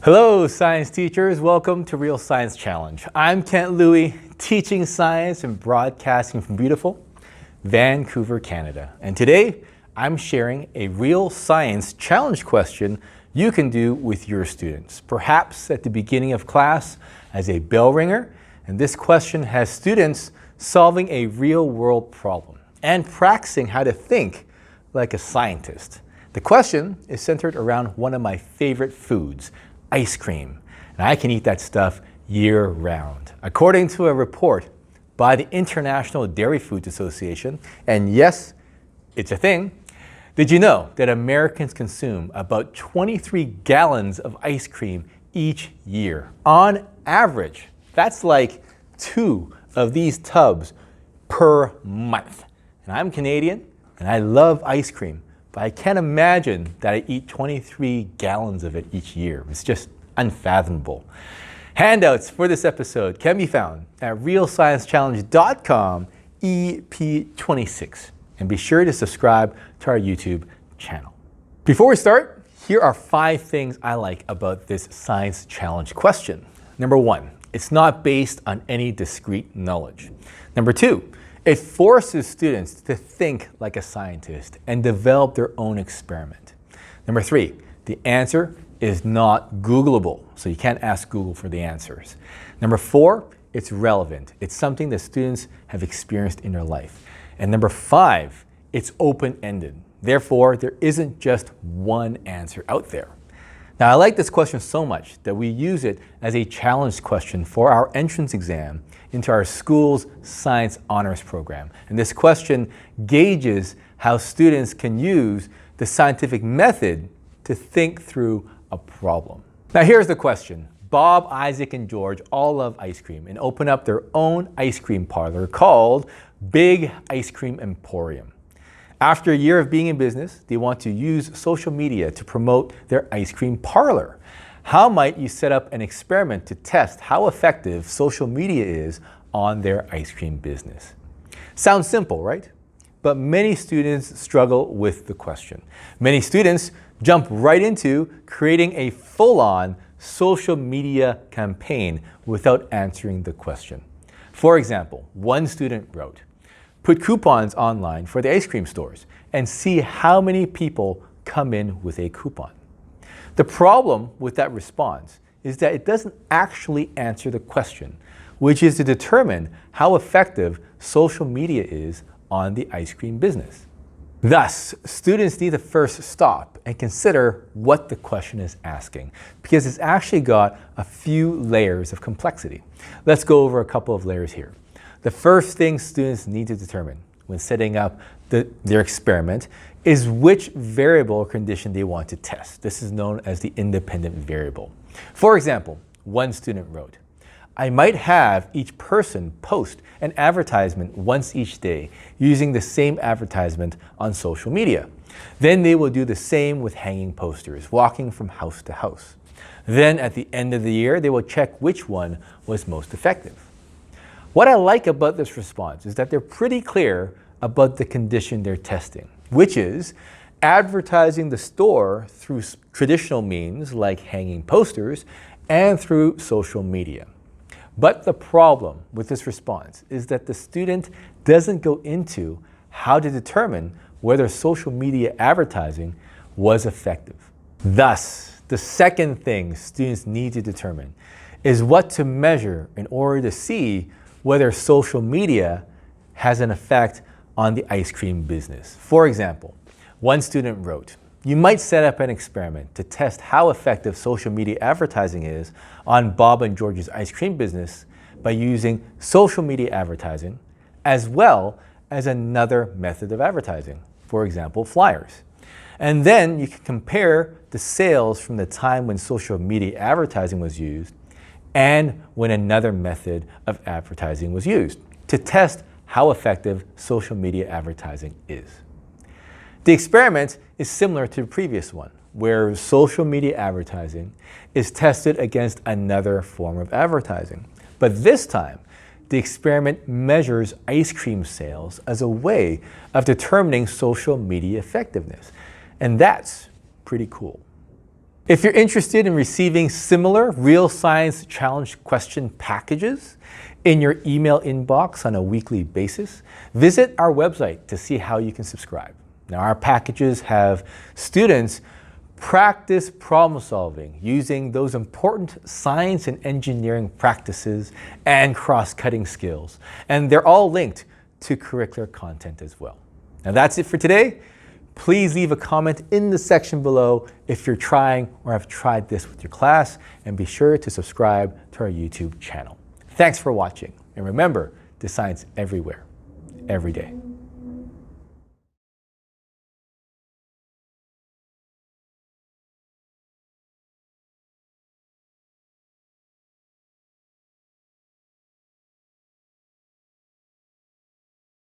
Hello, science teachers. Welcome to Real Science Challenge. I'm Kent Louie, teaching science and broadcasting from beautiful Vancouver, Canada. And today, I'm sharing a Real Science Challenge question you can do with your students, perhaps at the beginning of class as a bell ringer. And this question has students solving a real-world problem and practicing how to think like a scientist. The question is centered around one of my favorite foods, ice cream. And I can eat that stuff year-round. According to a report by the International Dairy Foods Association, and yes, it's a thing, did you know that Americans consume about 23 gallons of ice cream each year? On average, that's like 2 of these tubs per month. And I'm Canadian, and I love ice cream, but I can't imagine that I eat 23 gallons of it each year. It's just unfathomable. Handouts for this episode can be found at realsciencechallenge.com EP26. And be sure to subscribe to our YouTube channel. Before we start, here are 5 things I like about this science challenge question. Number 1, it's not based on any discrete knowledge. Number 2, it forces students to think like a scientist and develop their own experiment. Number 3, the answer is not Googleable, so you can't ask Google for the answers. Number 4, it's relevant. It's something that students have experienced in their life. And number 5, it's open-ended. Therefore, there isn't just one answer out there. Now, I like this question so much that we use it as a challenge question for our entrance exam into our school's science honors program. And this question gauges how students can use the scientific method to think through a problem. Now, here's the question. Bob, Isaac, and George all love ice cream and open up their own ice cream parlor called Big Ice Cream Emporium. After a year of being in business, they want to use social media to promote their ice cream parlor. How might you set up an experiment to test how effective social media is on their ice cream business? Sounds simple, right? But many students struggle with the question. Many students jump right into creating a full-on social media campaign without answering the question. For example, one student wrote, "Put coupons online for the ice cream stores and see how many people come in with a coupon." The problem with that response is that it doesn't actually answer the question, which is to determine how effective social media is on the ice cream business. Thus, students need to first stop and consider what the question is asking, because it's actually got a few layers of complexity. Let's go over a couple of layers here. The first thing students need to determine when setting up their experiment is which variable or condition they want to test. This is known as the independent variable. For example, one student wrote, "I might have each person post an advertisement once each day using the same advertisement on social media. Then they will do the same with hanging posters, walking from house to house. Then at the end of the year, they will check which one was most effective." What I like about this response is that they're pretty clear about the condition they're testing, which is advertising the store through traditional means like hanging posters and through social media. But the problem with this response is that the student doesn't go into how to determine whether social media advertising was effective. Thus, the second thing students need to determine is what to measure in order to see whether social media has an effect on the ice cream business. For example, one student wrote, "You might set up an experiment to test how effective social media advertising is on Bob and George's ice cream business by using social media advertising as well as another method of advertising, for example, flyers. And then you can compare the sales from the time when social media advertising was used and when another method of advertising was used to test how effective social media advertising is." The experiment is similar to the previous one, where social media advertising is tested against another form of advertising. But this time, the experiment measures ice cream sales as a way of determining social media effectiveness. And that's pretty cool. If you're interested in receiving similar real science challenge question packages in your email inbox on a weekly basis, visit our website to see how you can subscribe. Now, our packages have students practice problem solving using those important science and engineering practices and cross-cutting skills. And they're all linked to curricular content as well. Now that's it for today. Please leave a comment in the section below if you're trying or have tried this with your class, and be sure to subscribe to our YouTube channel. Thanks for watching, and remember to science everywhere, every day.